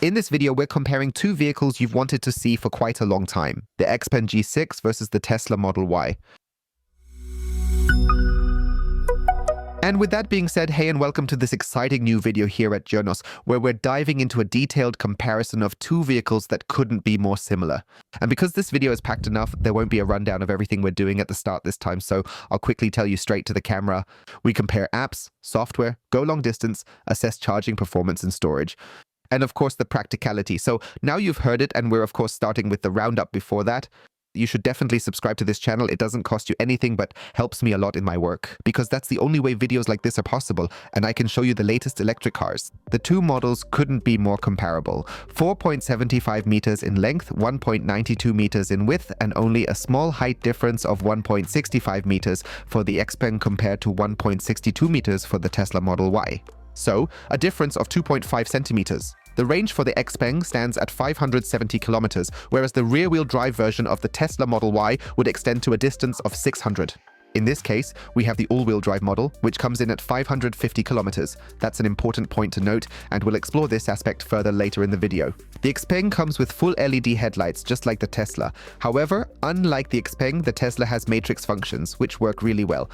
In this video, we're comparing two vehicles you've wanted to see for quite a long time, the XPeng G6 versus the Tesla Model Y. And with that being said, hey and welcome to this exciting new video here at Journos, where we're diving into a detailed comparison of two vehicles that couldn't be more similar. And because this video is packed enough, there won't be a rundown of everything we're doing at the start this time, so I'll quickly tell you straight to the camera. We compare apps, software, go long distance, assess charging performance and storage. And of course the practicality. So now you've heard it, and we're of course starting with the roundup before that. You should definitely subscribe to this channel. It doesn't cost you anything, but helps me a lot in my work, because that's the only way videos like this are possible, and I can show you the latest electric cars. The two models couldn't be more comparable. 4.75 meters in length, 1.92 meters in width, and only a small height difference of 1.65 meters for the XPeng compared to 1.62 meters for the Tesla Model Y. So, a difference of 2.5 centimeters. The range for the XPeng stands at 570 kilometers, whereas the rear-wheel drive version of the Tesla Model Y would extend to a distance of 600. In this case, we have the all-wheel drive model, which comes in at 550 kilometers. That's an important point to note, and we'll explore this aspect further later in the video. The XPeng comes with full LED headlights, just like the Tesla. However, unlike the XPeng, the Tesla has matrix functions, which work really well.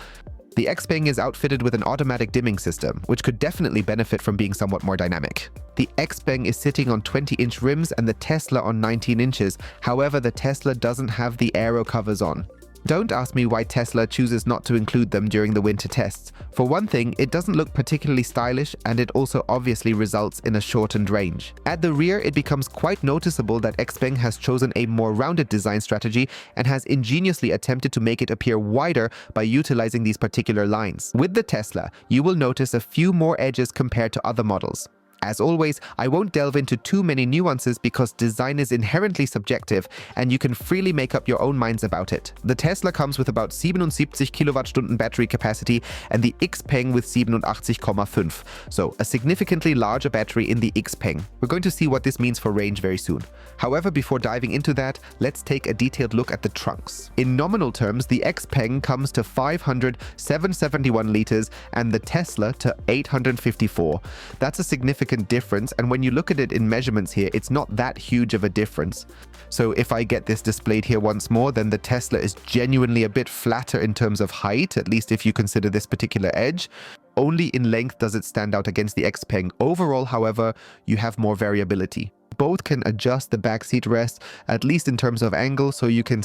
The XPeng is outfitted with an automatic dimming system, which could definitely benefit from being somewhat more dynamic. The XPeng is sitting on 20-inch rims and the Tesla on 19 inches, however the Tesla doesn't have the aero covers on. Don't ask me why Tesla chooses not to include them during the winter tests. For one thing, it doesn't look particularly stylish, and it also obviously results in a shortened range. At the rear, it becomes quite noticeable that XPeng has chosen a more rounded design strategy and has ingeniously attempted to make it appear wider by utilizing these particular lines. With the Tesla, you will notice a few more edges compared to other models. As always, I won't delve into too many nuances because design is inherently subjective and you can freely make up your own minds about it. The Tesla comes with about 77 Kilowattstunden battery capacity and the XPeng with 87,5, so a significantly larger battery in the XPeng. We're going to see what this means for range very soon. However, before diving into that, let's take a detailed look at the trunks. In nominal terms, the XPeng comes to 771 liters and the Tesla to 854. That's a significant difference, and when you look at it in measurements here, it's not that huge of a difference. So if I get this displayed here once more, then the Tesla is genuinely a bit flatter in terms of height, at least if you consider this particular edge. Only in length does it stand out against the XPeng. Overall, however, you have more variability. Both can adjust the backseat rest, at least in terms of angle, so you can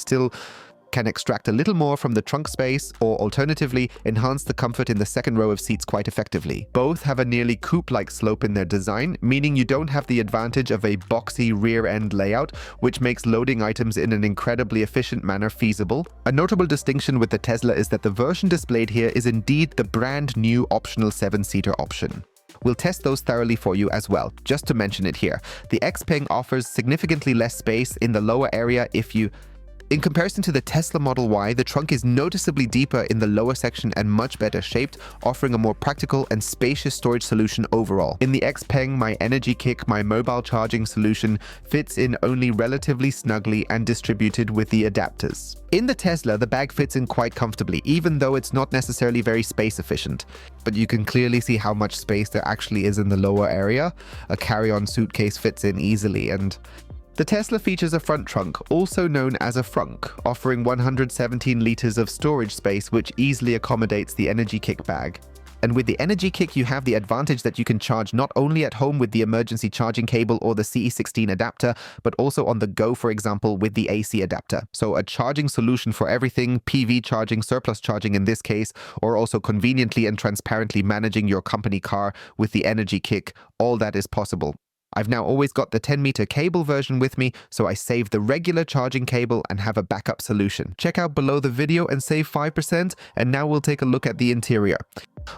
extract a little more from the trunk space, or alternatively, enhance the comfort in the second row of seats quite effectively. Both have a nearly coupe-like slope in their design, meaning you don't have the advantage of a boxy rear-end layout, which makes loading items in an incredibly efficient manner feasible. A notable distinction with the Tesla is that the version displayed here is indeed the brand new optional 7-seater option. We'll test those thoroughly for you as well, just to mention it here. The XPeng offers significantly less space in the lower area In comparison to the Tesla Model Y, the trunk is noticeably deeper in the lower section and much better shaped, offering a more practical and spacious storage solution overall. In the XPeng, my NRGkick, my mobile charging solution, fits in only relatively snugly and distributed with the adapters. In the Tesla, the bag fits in quite comfortably, even though it's not necessarily very space efficient. But you can clearly see how much space there actually is in the lower area. A carry-on suitcase fits in easily, and the Tesla features a front trunk, also known as a Frunk, offering 117 liters of storage space, which easily accommodates the NRGkick bag. And with the NRGkick, you have the advantage that you can charge not only at home with the emergency charging cable or the CE16 adapter, but also on the go, for example, with the AC adapter. So a charging solution for everything, PV charging, surplus charging in this case, or also conveniently and transparently managing your company car with the NRGkick, all that is possible. I've now always got the 10-meter cable version with me, so I save the regular charging cable and have a backup solution. Check out below the video and save 5%, and now we'll take a look at the interior.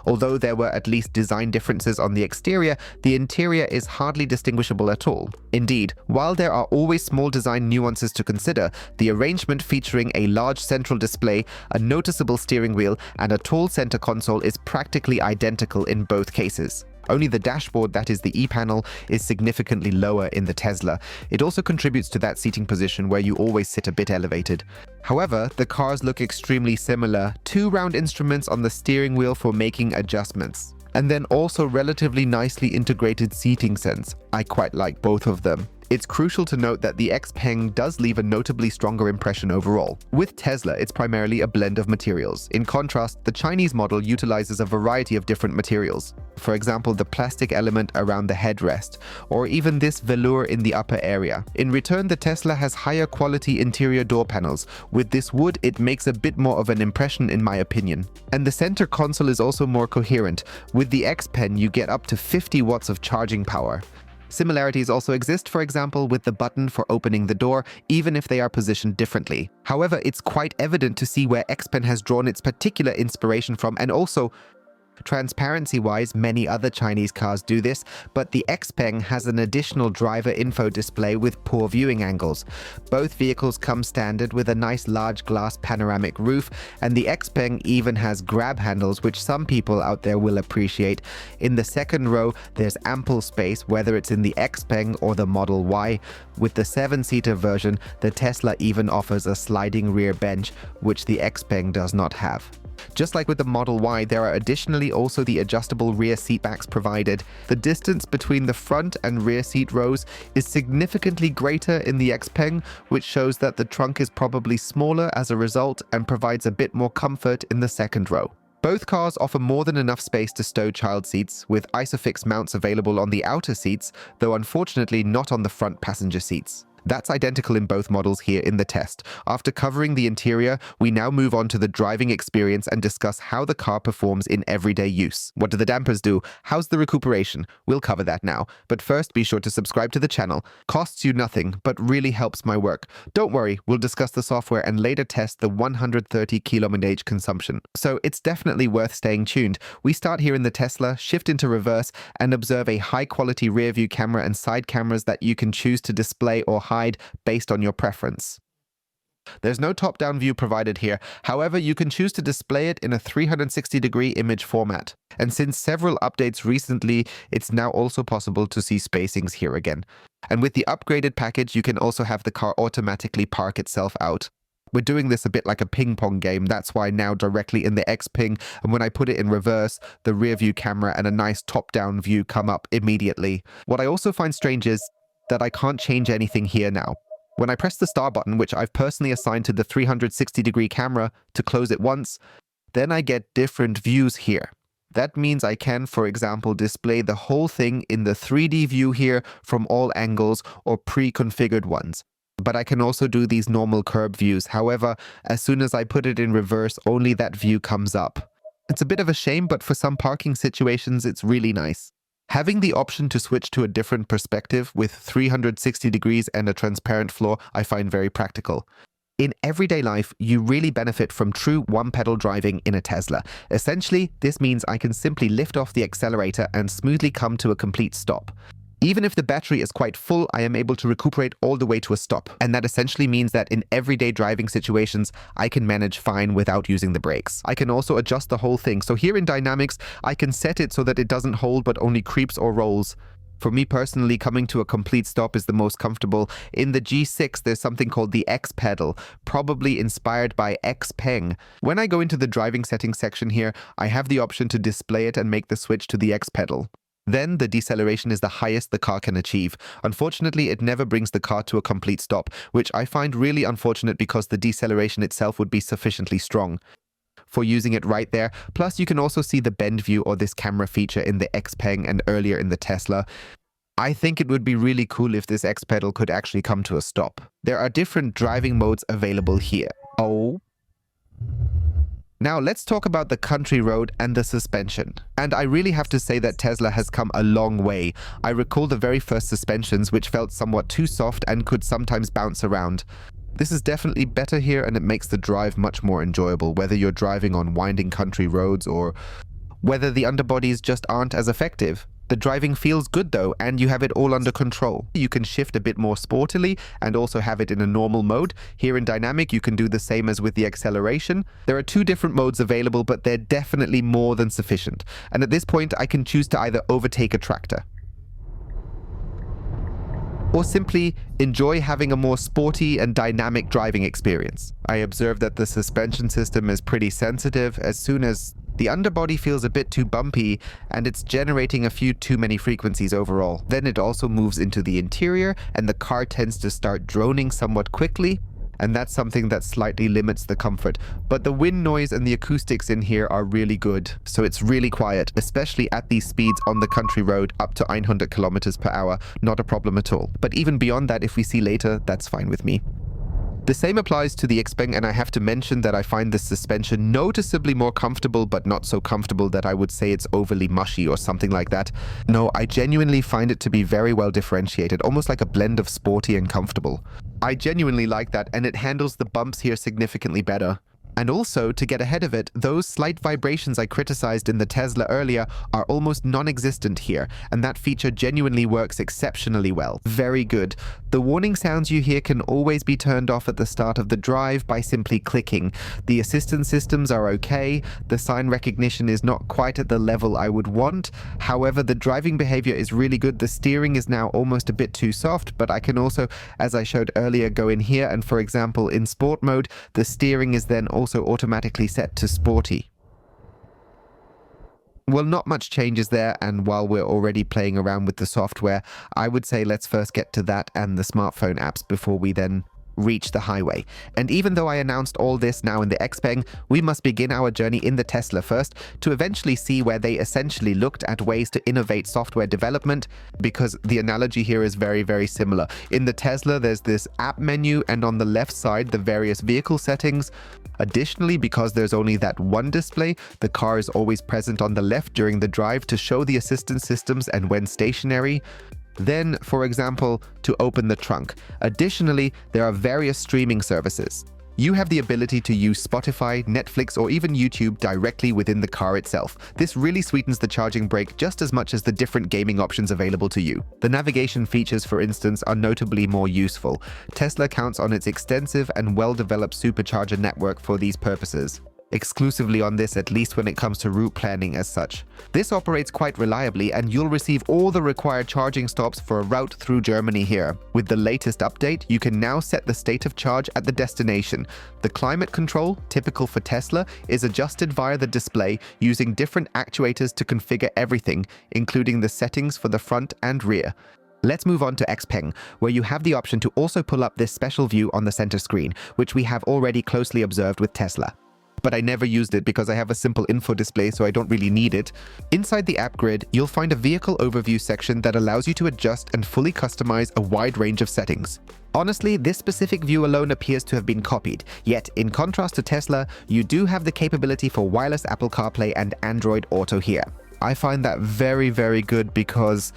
Although there were at least design differences on the exterior, the interior is hardly distinguishable at all. Indeed, while there are always small design nuances to consider, the arrangement featuring a large central display, a noticeable steering wheel, and a tall center console is practically identical in both cases. Only the dashboard, that is the E-panel, is significantly lower in the Tesla. It also contributes to that seating position where you always sit a bit elevated. However, the cars look extremely similar. Two round instruments on the steering wheel for making adjustments. And then also relatively nicely integrated seating sense. I quite like both of them. It's crucial to note that the XPeng does leave a notably stronger impression overall. With Tesla, it's primarily a blend of materials. In contrast, the Chinese model utilizes a variety of different materials. For example, the plastic element around the headrest, or even this velour in the upper area. In return, the Tesla has higher quality interior door panels. With this wood, it makes a bit more of an impression in my opinion. And the center console is also more coherent. With the XPeng, you get up to 50 watts of charging power. Similarities also exist, for example, with the button for opening the door, even if they are positioned differently. However, it's quite evident to see where XPeng has drawn its particular inspiration from, and also, transparency-wise, many other Chinese cars do this, but the XPeng has an additional driver info display with poor viewing angles. Both vehicles come standard with a nice large glass panoramic roof, and the XPeng even has grab handles, which some people out there will appreciate. In the second row, there's ample space, whether it's in the XPeng or the Model Y. With the 7-seater version, the Tesla even offers a sliding rear bench, which the XPeng does not have. Just like with the Model Y, there are additionally also the adjustable rear seatbacks provided. The distance between the front and rear seat rows is significantly greater in the XPeng, which shows that the trunk is probably smaller as a result and provides a bit more comfort in the second row. Both cars offer more than enough space to stow child seats, with ISOFIX mounts available on the outer seats, though unfortunately not on the front passenger seats. That's identical in both models here in the test. After covering the interior, we now move on to the driving experience and discuss how the car performs in everyday use. What do the dampers do? How's the recuperation? We'll cover that now. But first, be sure to subscribe to the channel. Costs you nothing, but really helps my work. Don't worry, we'll discuss the software and later test the 130 km/h consumption. So it's definitely worth staying tuned. We start here in the Tesla, shift into reverse, and observe a high-quality rear-view camera and side cameras that you can choose to display or hide based on your preference. There's no top-down view provided here, however you can choose to display it in a 360-degree image format. And since several updates recently, it's now also possible to see spacings here again. And with the upgraded package, you can also have the car automatically park itself out. We're doing this a bit like a ping-pong game, that's why now directly in the XPeng, and when I put it in reverse, the rear view camera and a nice top-down view come up immediately. What I also find strange is that I can't change anything here now. When I press the star button, which I've personally assigned to the 360-degree camera to close it once, then I get different views here. That means I can, for example, display the whole thing in the 3D view here from all angles or pre-configured ones. But I can also do these normal curb views. However, as soon as I put it in reverse, only that view comes up. It's a bit of a shame, but for some parking situations, it's really nice. Having the option to switch to a different perspective with 360 degrees and a transparent floor, I find very practical. In everyday life, you really benefit from true one-pedal driving in a Tesla. Essentially, this means I can simply lift off the accelerator and smoothly come to a complete stop. Even if the battery is quite full, I am able to recuperate all the way to a stop. And that essentially means that in everyday driving situations, I can manage fine without using the brakes. I can also adjust the whole thing. So here in dynamics, I can set it so that it doesn't hold but only creeps or rolls. For me personally, coming to a complete stop is the most comfortable. In the G6, there's something called the X pedal, probably inspired by XPeng. When I go into the driving settings section here, I have the option to display it and make the switch to the X pedal. Then the deceleration is the highest the car can achieve. Unfortunately, it never brings the car to a complete stop, which I find really unfortunate because the deceleration itself would be sufficiently strong for using it right there. Plus, you can also see the bend view or this camera feature in the XPeng and earlier in the Tesla. I think it would be really cool if this X pedal could actually come to a stop. There are different driving modes available here. Now let's talk about the country road and the suspension. And I really have to say that Tesla has come a long way. I recall the very first suspensions which felt somewhat too soft and could sometimes bounce around. This is definitely better here and it makes the drive much more enjoyable, whether you're driving on winding country roads or whether the underbodies just aren't as effective. The driving feels good though, and you have it all under control. You can shift a bit more sportily and also have it in a normal mode. Here in dynamic, you can do the same as with the acceleration. There are two different modes available, but they're definitely more than sufficient. And at this point, I can choose to either overtake a tractor or simply enjoy having a more sporty and dynamic driving experience. I observe that the suspension system is pretty sensitive. As soon as The underbody feels a bit too bumpy, and it's generating a few too many frequencies overall. Then it also moves into the interior, and the car tends to start droning somewhat quickly, and that's something that slightly limits the comfort. But the wind noise and the acoustics in here are really good, so it's really quiet, especially at these speeds on the country road up to 900 kilometers per hour. Not a problem at all. But even beyond that, if we see later, that's fine with me. The same applies to the XPeng, and I have to mention that I find this suspension noticeably more comfortable, but not so comfortable that I would say it's overly mushy or something like that. No, I genuinely find it to be very well differentiated, almost like a blend of sporty and comfortable. I genuinely like that, and it handles the bumps here significantly better. And also, to get ahead of it, those slight vibrations I criticized in the Tesla earlier are almost non-existent here, and that feature genuinely works exceptionally well. Very good. The warning sounds you hear can always be turned off at the start of the drive by simply clicking. The assistance systems are okay, the sign recognition is not quite at the level I would want. However, the driving behavior is really good. The steering is now almost a bit too soft, but I can also, as I showed earlier, go in here and, for example, in sport mode, the steering is then also automatically set to sporty. Well, not much changes there, and while we're already playing around with the software, I would say let's first get to that and the smartphone apps before we then reach the highway. And even though I announced all this now in the XPeng, we must begin our journey in the Tesla first to eventually see where they essentially looked at ways to innovate software development, because the analogy here is very, very similar. In the Tesla, there's this app menu, and on the left side, the various vehicle settings. Additionally, because there's only that one display, the car is always present on the left during the drive to show the assistance systems and when stationary. Then, for example, to open the trunk. Additionally, there are various streaming services. You have the ability to use Spotify, Netflix, or even YouTube directly within the car itself. This really sweetens the charging break just as much as the different gaming options available to you. The navigation features, for instance, are notably more useful. Tesla counts on its extensive and well-developed supercharger network for these purposes. Exclusively on this, at least when it comes to route planning as such. This operates quite reliably, and you'll receive all the required charging stops for a route through Germany here. With the latest update, you can now set the state of charge at the destination. The climate control, typical for Tesla, is adjusted via the display using different actuators to configure everything, including the settings for the front and rear. Let's move on to XPeng, where you have the option to also pull up this special view on the center screen, which we have already closely observed with Tesla. But I never used it because I have a simple info display, so I don't really need it. Inside the app grid, you'll find a vehicle overview section that allows you to adjust and fully customize a wide range of settings. Honestly, this specific view alone appears to have been copied, yet in contrast to Tesla, you do have the capability for wireless Apple CarPlay and Android Auto here. I find that very, very good, because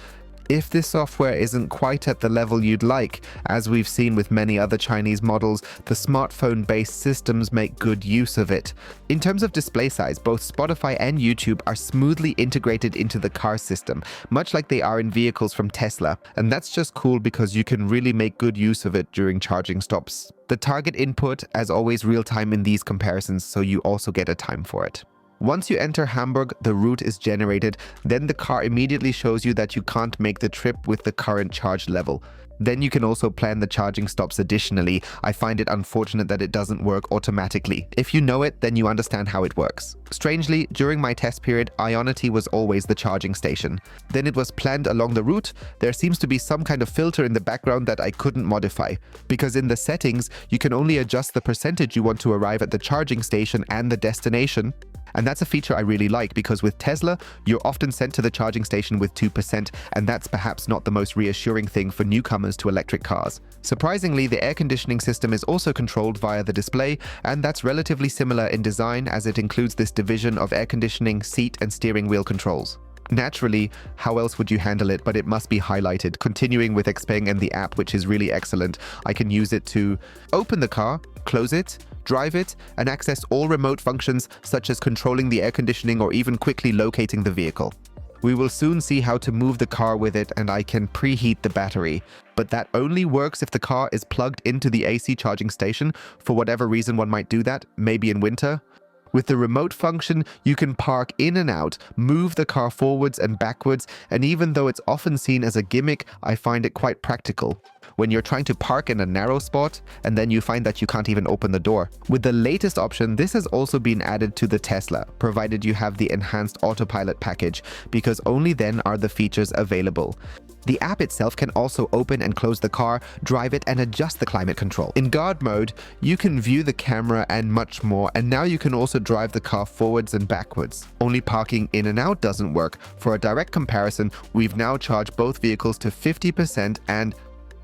if this software isn't quite at the level you'd like, as we've seen with many other Chinese models, the smartphone-based systems make good use of it. In terms of display size, both Spotify and YouTube are smoothly integrated into the car system, much like they are in vehicles from Tesla, and that's just cool because you can really make good use of it during charging stops. The target input, as always, real-time in these comparisons, so you also get a time for it. Once you enter Hamburg, the route is generated, then the car immediately shows you that you can't make the trip with the current charge level. Then you can also plan the charging stops additionally. I find it unfortunate that it doesn't work automatically. If you know it, then you understand how it works. Strangely, during my test period, Ionity was always the charging station. Then it was planned along the route. There seems to be some kind of filter in the background that I couldn't modify, because in the settings, you can only adjust the percentage you want to arrive at the charging station and the destination. And that's a feature I really like, because with Tesla, you're often sent to the charging station with 2%, and that's perhaps not the most reassuring thing for newcomers to electric cars. Surprisingly, the air conditioning system is also controlled via the display, and that's relatively similar in design, as it includes this division of air conditioning, seat, and steering wheel controls. Naturally, how else would you handle it, but it must be highlighted. Continuing with XPeng and the app, which is really excellent, I can use it to open the car, close it, drive it, and access all remote functions such as controlling the air conditioning or even quickly locating the vehicle. We will soon see how to move the car with it, and I can preheat the battery. But that only works if the car is plugged into the AC charging station. For whatever reason one might do that, maybe in winter. With the remote function, you can park in and out, move the car forwards and backwards, and even though it's often seen as a gimmick, I find it quite practical when you're trying to park in a narrow spot and then you find that you can't even open the door. With the latest option, this has also been added to the Tesla, provided you have the enhanced autopilot package, because only then are the features available. The app itself can also open and close the car, drive it, and adjust the climate control. In guard mode, you can view the camera and much more, and now you can also drive the car forwards and backwards. Only parking in and out doesn't work. For a direct comparison, we've now charged both vehicles to 50%, and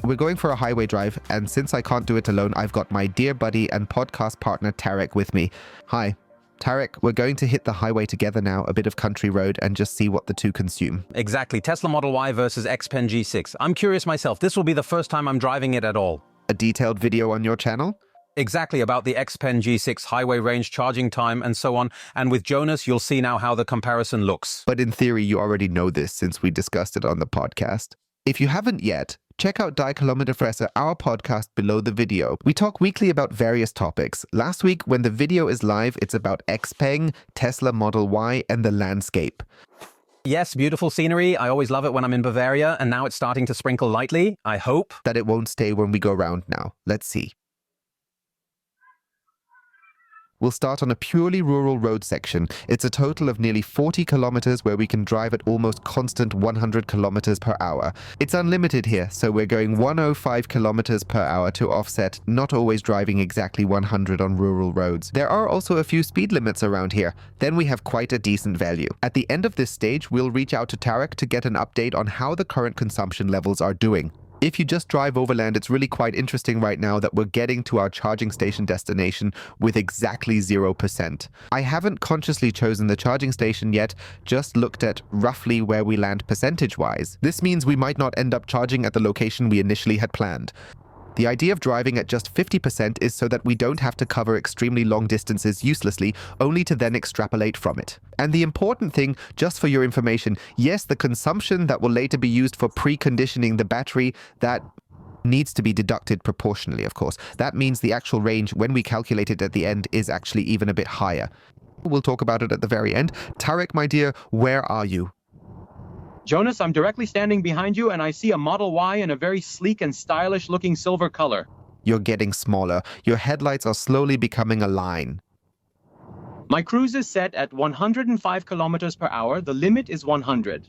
we're going for a highway drive, and since I can't do it alone, I've got my dear buddy and podcast partner Tarek with me. Hi. Tarek, we're going to hit the highway together now, a bit of country road, and just see what the two consume. Exactly. Tesla Model Y versus XPeng G6. I'm curious myself. This will be the first time I'm driving it at all. A detailed video on your channel? Exactly, about the XPeng G6 highway range, charging time, and so on. And with Jonas, you'll see now how the comparison looks. But in theory, you already know this since we discussed it on the podcast. If you haven't yet, check out Die Kilometer Fresse, our podcast below the video. We talk weekly about various topics. Last week, when the video is live, it's about XPeng, Tesla Model Y, and the landscape. Yes, beautiful scenery. I always love it when I'm in Bavaria, and now it's starting to sprinkle lightly. I hope that it won't stay when we go round now. Let's see. We'll start on a purely rural road section. It's a total of nearly 40 kilometers where we can drive at almost constant 100 kilometers per hour. It's unlimited here, so we're going 105 kilometers per hour to offset not always driving exactly 100 on rural roads. There are also a few speed limits around here. Then we have quite a decent value. At the end of this stage, we'll reach out to Tarek to get an update on how the current consumption levels are doing. If you just drive overland, it's really quite interesting right now that we're getting to our charging station destination with exactly 0%. I haven't consciously chosen the charging station yet, just looked at roughly where we land percentage-wise. This means we might not end up charging at the location we initially had planned. The idea of driving at just 50% is so that we don't have to cover extremely long distances uselessly, only to then extrapolate from it. And the important thing, just for your information, yes, the consumption that will later be used for preconditioning the battery, that needs to be deducted proportionally, of course. That means the actual range, when we calculate it at the end, is actually even a bit higher. We'll talk about it at the very end. Tarek, my dear, where are you? Jonas, I'm directly standing behind you and I see a Model Y in a very sleek and stylish looking silver color. You're getting smaller. Your headlights are slowly becoming a line. My cruise is set at 105 kilometers per hour. The limit is 100.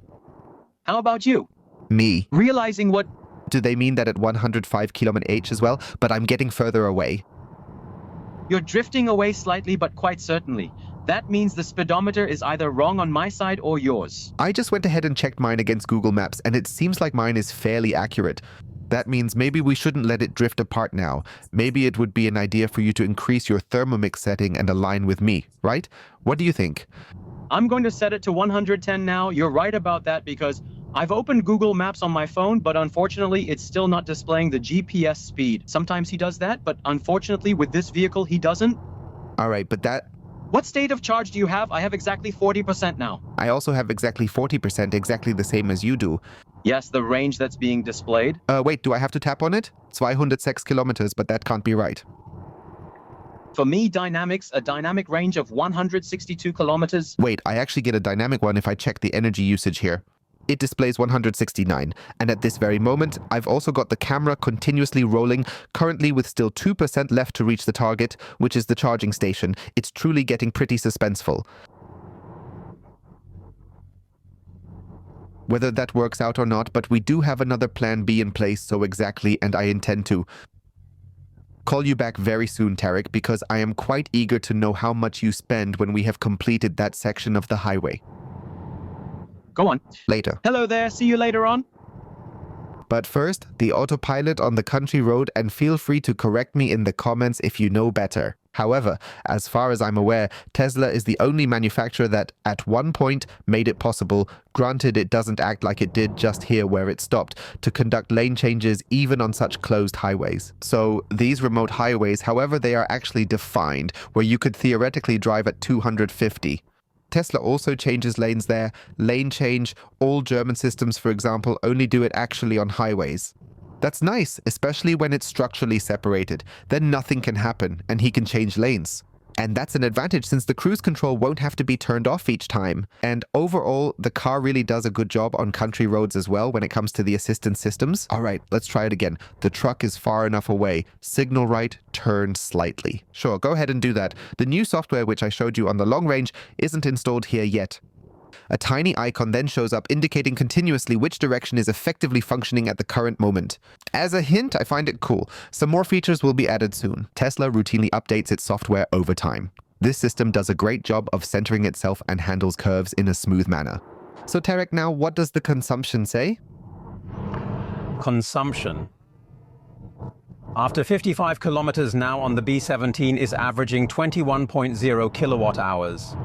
How about you? Me. Realizing what... Do they mean that at 105 km/h as well? But I'm getting further away. You're drifting away slightly, but quite certainly. That means the speedometer is either wrong on my side or yours. I just went ahead and checked mine against Google Maps, and it seems like mine is fairly accurate. That means maybe we shouldn't let it drift apart now. Maybe it would be an idea for you to increase your thermomix setting and align with me, right? What do you think? I'm going to set it to 110 now. You're right about that because I've opened Google Maps on my phone, but unfortunately it's still not displaying the GPS speed. Sometimes he does that, but unfortunately with this vehicle he doesn't. All right, but that... What state of charge do you have? I have exactly 40% now. I also have exactly 40%, exactly the same as you do. Yes, the range that's being displayed. Wait, do I have to tap on it? 206 kilometers, but that can't be right. For me, dynamics, a dynamic range of 162 kilometers. Wait, I actually get a dynamic one if I check the energy usage here. It displays 169, and at this very moment, I've also got the camera continuously rolling, currently with still 2% left to reach the target, which is the charging station. It's truly getting pretty suspenseful. Whether that works out or not, but we do have another plan B in place, so exactly, and I intend to call you back very soon, Tarek, because I am quite eager to know how much you spend when we have completed that section of the highway. Go on. Later. Hello there, see you later on. But first, the autopilot on the country road, and feel free to correct me in the comments if you know better. However, as far as I'm aware, Tesla is the only manufacturer that, at one point, made it possible, granted it doesn't act like it did just here where it stopped, to conduct lane changes even on such closed highways. So, these remote highways, however, they are actually defined, where you could theoretically drive at 250. Tesla also changes lanes there. Lane change, all German systems, for example, only do it actually on highways. That's nice, especially when it's structurally separated. Then nothing can happen, and he can change lanes. And that's an advantage since the cruise control won't have to be turned off each time. And overall, the car really does a good job on country roads as well when it comes to the assistance systems. All right, let's try it again. The truck is far enough away. Signal right, turn slightly. Sure, go ahead and do that. The new software which I showed you on the long range isn't installed here yet. A tiny icon then shows up indicating continuously which direction is effectively functioning at the current moment. As a hint, I find it cool. Some more features will be added soon. Tesla routinely updates its software over time. This system does a great job of centering itself and handles curves in a smooth manner. So Tarek, now what does the consumption say? Consumption. After 55 kilometers now on the B17 is averaging 21.0 kilowatt hours.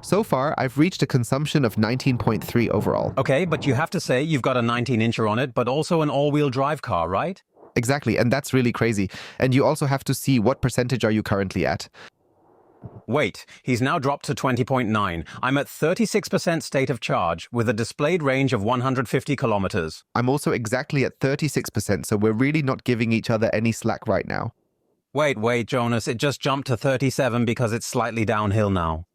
So far, I've reached a consumption of 19.3 overall. Okay, but you have to say you've got a 19-incher on it, but also an all-wheel drive car, right? Exactly, and that's really crazy. And you also have to see what percentage are you currently at. Wait, he's now dropped to 20.9. I'm at 36% state of charge with a displayed range of 150 kilometers. I'm also exactly at 36%, so we're really not giving each other any slack right now. Wait, Jonas, it just jumped to 37 because it's slightly downhill now.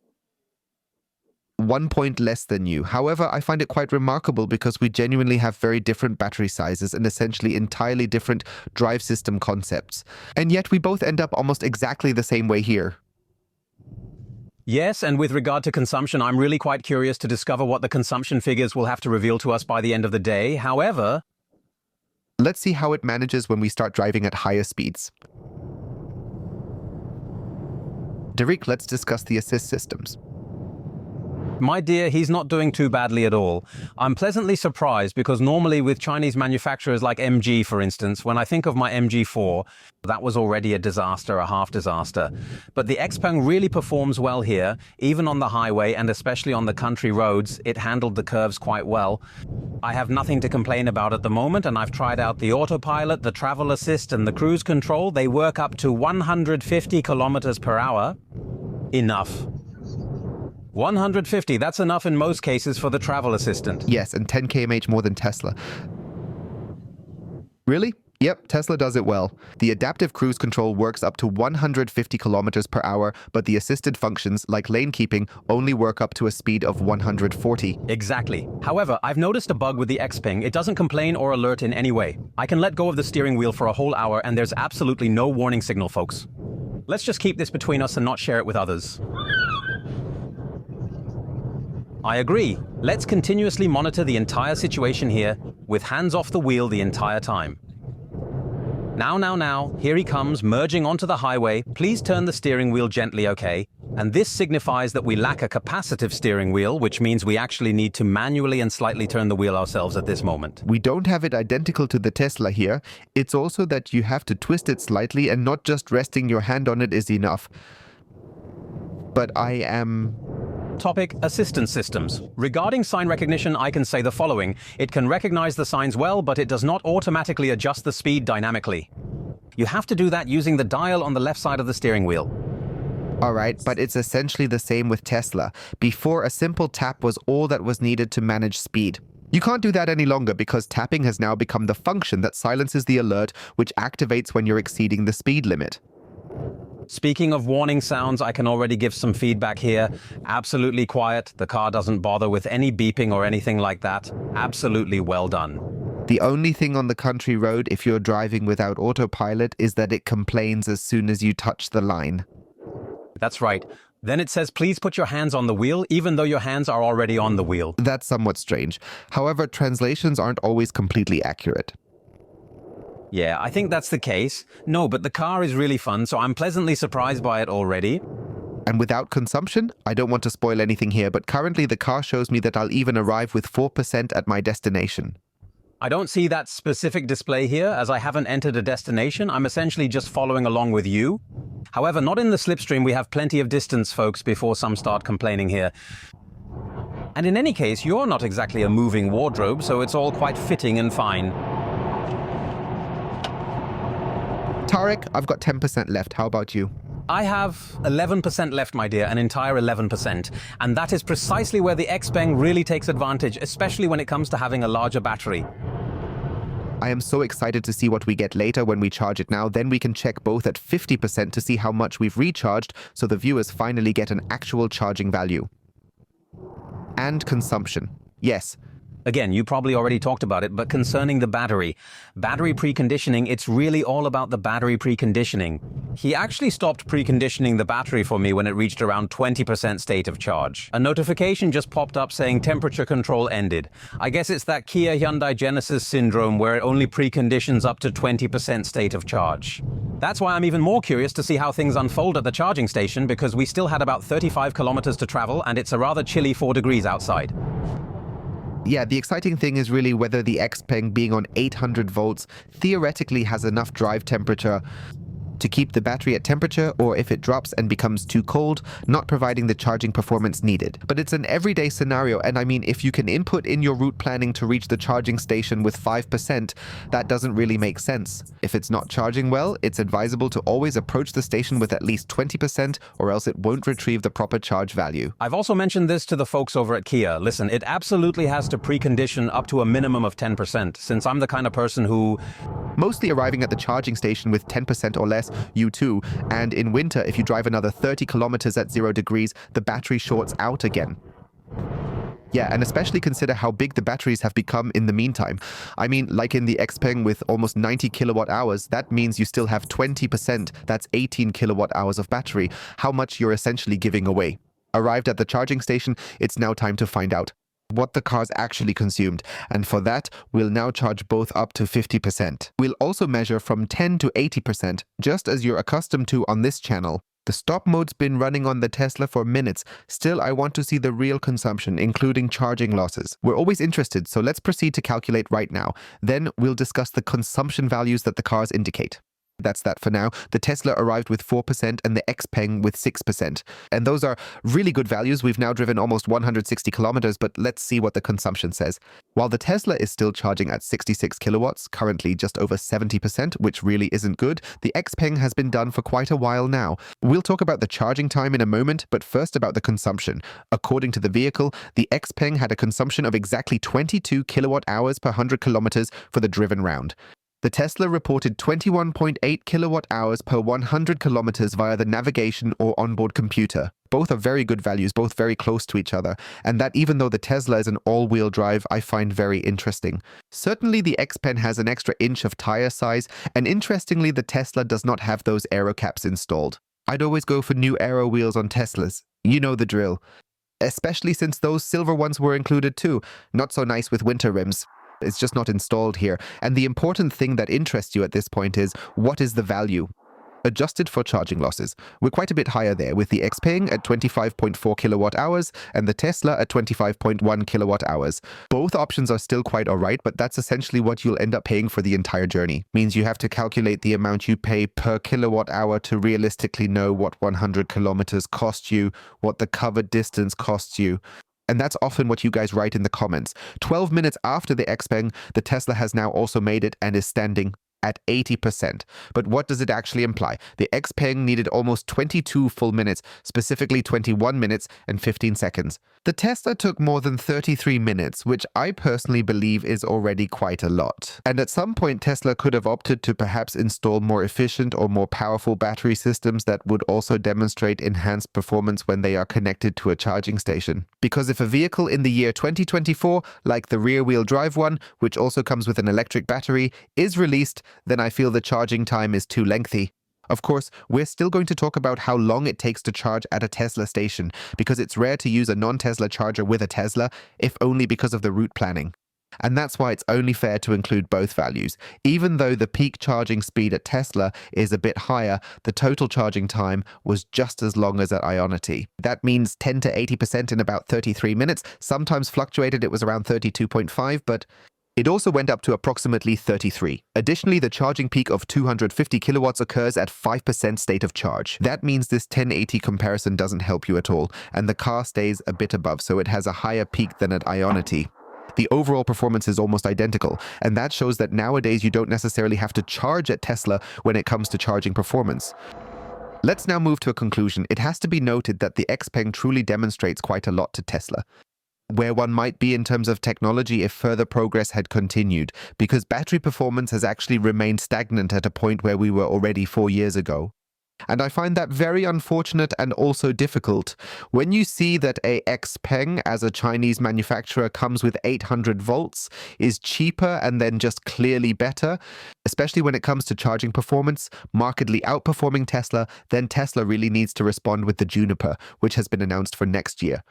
1 point less than you. However, I find it quite remarkable because we genuinely have very different battery sizes and essentially entirely different drive system concepts. And yet we both end up almost exactly the same way here. Yes, and with regard to consumption, I'm really quite curious to discover what the consumption figures will have to reveal to us by the end of the day. However, let's see how it manages when we start driving at higher speeds. Derek, let's discuss the assist systems. my dear, he's not doing too badly at all. I'm pleasantly surprised because normally with Chinese manufacturers like MG, for instance, when I think of my MG4, that was already a disaster, a half disaster. But the XPeng really performs well here, even on the highway and especially on the country roads. It handled the curves quite well. I have nothing to complain about at the moment, and I've tried out the autopilot, the travel assist, and the cruise control. They work up to 150 kilometers per hour. Enough. 150, that's enough in most cases for the travel assistant. Yes, and 10 km/h more than Tesla. Really? Yep, Tesla does it well. The adaptive cruise control works up to 150 kilometers per hour, but the assisted functions, like lane keeping, only work up to a speed of 140. Exactly. However, I've noticed a bug with the XPeng. It doesn't complain or alert in any way. I can let go of the steering wheel for a whole hour and there's absolutely no warning signal, folks. Let's just keep this between us and not share it with others. I agree. Let's continuously monitor the entire situation here, with hands off the wheel the entire time. Now, here he comes, merging onto the highway. Please turn the steering wheel gently, okay? And this signifies that we lack a capacitive steering wheel, which means we actually need to manually and slightly turn the wheel ourselves at this moment. We don't have it identical to the Tesla here. It's also that you have to twist it slightly and not just resting your hand on it is enough. But I am... Topic: assistance systems. Regarding sign recognition, I can say the following. It can recognize the signs well, but it does not automatically adjust the speed dynamically. You have to do that using the dial on the left side of the steering wheel. Alright, but it's essentially the same with Tesla. Before, a simple tap was all that was needed to manage speed. You can't do that any longer because tapping has now become the function that silences the alert, which activates when you're exceeding the speed limit. Speaking of warning sounds, I can already give some feedback here. Absolutely quiet. The car doesn't bother with any beeping or anything like that. Absolutely well done. The only thing on the country road if you're driving without autopilot is that it complains as soon as you touch the line. That's right. Then it says, please put your hands on the wheel, even though your hands are already on the wheel. That's somewhat strange. However, translations aren't always completely accurate. Yeah, I think that's the case. No, but the car is really fun, so I'm pleasantly surprised by it already. And without consumption, I don't want to spoil anything here, but currently the car shows me that I'll even arrive with 4% at my destination. I don't see that specific display here, as I haven't entered a destination. I'm essentially just following along with you. However, not in the slipstream. We have plenty of distance, folks, before some start complaining here. And in any case, you're not exactly a moving wardrobe, so it's all quite fitting and fine. Tarek, I've got 10% left. How about you? I have 11% left, my dear, an entire 11%. And that is precisely where the XPeng really takes advantage, especially when it comes to having a larger battery. I am so excited to see what we get later when we charge it now. Then we can check both at 50% to see how much we've recharged, so the viewers finally get an actual charging value. And consumption. Yes. Again, you probably already talked about it, but concerning the battery preconditioning, it's really all about the battery preconditioning. He actually stopped preconditioning the battery for me when it reached around 20% state of charge. A notification just popped up saying temperature control ended. I guess it's that Kia Hyundai Genesis syndrome where it only preconditions up to 20% state of charge. That's why I'm even more curious to see how things unfold at the charging station, because we still had about 35 kilometers to travel and it's a rather chilly 4 degrees outside. Yeah, the exciting thing is really whether the XPeng being on 800 volts theoretically has enough drive temperature to keep the battery at temperature, or if it drops and becomes too cold, not providing the charging performance needed. But it's an everyday scenario, and I mean, if you can input in your route planning to reach the charging station with 5%, that doesn't really make sense. If it's not charging well, it's advisable to always approach the station with at least 20%, or else it won't retrieve the proper charge value. I've also mentioned this to the folks over at Kia. Listen, it absolutely has to precondition up to a minimum of 10%, since I'm the kind of person who mostly arriving at the charging station with 10% or less, you too, and in winter, if you drive another 30 kilometers at 0 degrees, the battery shorts out again. Yeah, and especially consider how big the batteries have become in the meantime. I mean, like in the XPeng with almost 90 kilowatt hours, that means you still have 20%, that's 18 kilowatt hours of battery, how much you're essentially giving away. Arrived at the charging station, it's now time to find out what the car's actually consumed, and for that, we'll now charge both up to 50%. We'll also measure from 10 to 80%, just as you're accustomed to on this channel. The stop mode's been running on the Tesla for minutes. Still, I want to see the real consumption, including charging losses. We're always interested, so let's proceed to calculate right now. Then we'll discuss the consumption values that the cars indicate. That's that for now. The Tesla arrived with 4% and the XPeng with 6%. And those are really good values. We've now driven almost 160 kilometers, but let's see what the consumption says. While the Tesla is still charging at 66 kilowatts, currently just over 70%, which really isn't good, the XPeng has been done for quite a while now. We'll talk about the charging time in a moment, but first about the consumption. According to the vehicle, the XPeng had a consumption of exactly 22 kilowatt hours per 100 kilometers for the driven round. The Tesla reported 21.8 kilowatt hours per 100 kilometers via the navigation or onboard computer. Both are very good values, both very close to each other, and that even though the Tesla is an all-wheel drive, I find very interesting. Certainly the XPeng has an extra inch of tire size, and interestingly the Tesla does not have those aero caps installed. I'd always go for new aero wheels on Teslas. You know the drill. Especially since those silver ones were included too. Not so nice with winter rims. It's just not installed here. And the important thing that interests you at this point is, what is the value? Adjusted for charging losses. We're quite a bit higher there, with the XPeng at 25.4 kilowatt hours and the Tesla at 25.1 kilowatt hours. Both options are still quite alright, but that's essentially what you'll end up paying for the entire journey. Means you have to calculate the amount you pay per kilowatt hour to realistically know what 100 kilometers cost you, what the covered distance costs you. And that's often what you guys write in the comments. 12 minutes after the XPeng, the Tesla has now also made it and is standing at 80%. But what does it actually imply? The XPeng needed almost 22 full minutes, specifically 21 minutes and 15 seconds. The Tesla took more than 33 minutes, which I personally believe is already quite a lot. And at some point, Tesla could have opted to perhaps install more efficient or more powerful battery systems that would also demonstrate enhanced performance when they are connected to a charging station. Because if a vehicle in the year 2024, like the rear-wheel drive one, which also comes with an electric battery, is released, then I feel the charging time is too lengthy. Of course, we're still going to talk about how long it takes to charge at a Tesla station, because it's rare to use a non-Tesla charger with a Tesla, if only because of the route planning. And that's why it's only fair to include both values. Even though the peak charging speed at Tesla is a bit higher, the total charging time was just as long as at Ionity. That means 10 to 80% in about 33 minutes. Sometimes fluctuated, it was around 32.5, but it also went up to approximately 33. Additionally, the charging peak of 250 kilowatts occurs at 5% state of charge. That means this 1080 comparison doesn't help you at all, and the car stays a bit above, so it has a higher peak than at Ionity. The overall performance is almost identical, and that shows that nowadays you don't necessarily have to charge at Tesla when it comes to charging performance. Let's now move to a conclusion. It has to be noted that the XPeng truly demonstrates quite a lot to Tesla. where one might be in terms of technology if further progress had continued, because battery performance has actually remained stagnant at a point where we were already 4 years ago. And I find that very unfortunate and also difficult. When you see that a XPeng, as a Chinese manufacturer, comes with 800 volts, is cheaper and then just clearly better, especially when it comes to charging performance, markedly outperforming Tesla, then Tesla really needs to respond with the Juniper, which has been announced for next year.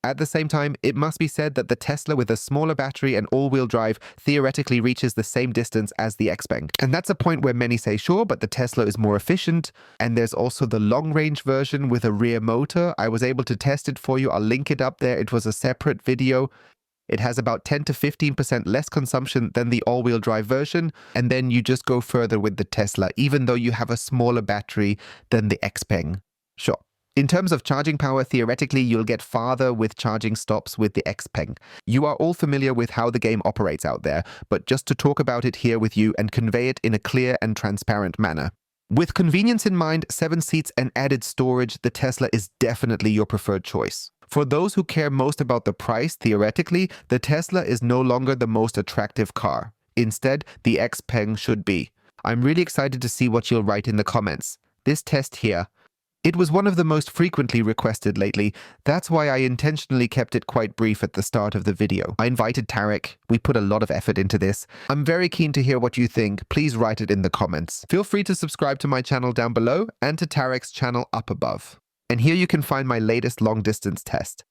At the same time, it must be said that the Tesla with a smaller battery and all-wheel drive theoretically reaches the same distance as the XPeng. And that's a point where many say, sure, but the Tesla is more efficient. And there's also the long-range version with a rear motor. I was able to test it for you. I'll link it up there. It was a separate video. It has about 10 to 15% less consumption than the all-wheel drive version. And then you just go further with the Tesla, even though you have a smaller battery than the XPeng. Sure. In terms of charging power, theoretically, you'll get farther with charging stops with the XPeng. You are all familiar with how the game operates out there, but just to talk about it here with you and convey it in a clear and transparent manner. With convenience in mind, 7 seats and added storage, the Tesla is definitely your preferred choice. For those who care most about the price, theoretically, the Tesla is no longer the most attractive car. Instead, the XPeng should be. I'm really excited to see what you'll write in the comments. This test here. It was one of the most frequently requested lately. That's why I intentionally kept it quite brief at the start of the video. I invited Tarek. We put a lot of effort into this. I'm very keen to hear what you think. Please write it in the comments. Feel free to subscribe to my channel down below and to Tarek's channel up above. And here you can find my latest long-distance test.